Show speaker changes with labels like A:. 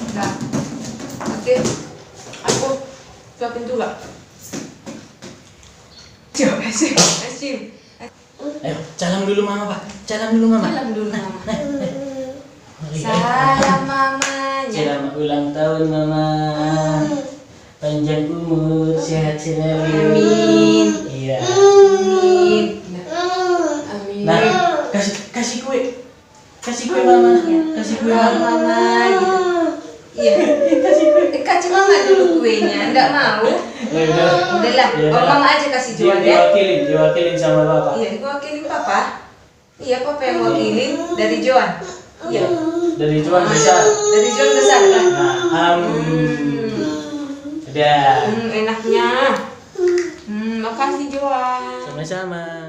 A: Udah. Oke. Aku suapin juga. Coba sih. Asyik.
B: Ayo, salam dulu mama, Pak. Salam dulu mama.
A: Salam dulu mama.
B: Mari,
A: Salam mamanya.
B: selamat ulang tahun mama. Panjang umur, sehat selalu.
A: Amin.
B: Iya.
A: Amin. Amin.
B: Nah, kasih kue. Kasih kue mama. Kasih kue
A: Kalau
B: mama.
A: mama gitu. Iya.
B: Kasih kue.
A: Kasih mama dulu kuenya. Enggak mau.
B: Ya udah.
A: Udahlah.
B: Ya
A: Oh,
B: udah.
A: mama aja kasih Juan ya.
B: Diwakilin sama bapak.
A: Iya, gua wakilin papa. Iya, papa yang wakilin dari Joan. Iya.
B: Dari Juan besar.
A: Dari Joan besar kan?
B: Nah, udah.
A: Enaknya. Makasih Joan.
B: Sama-sama.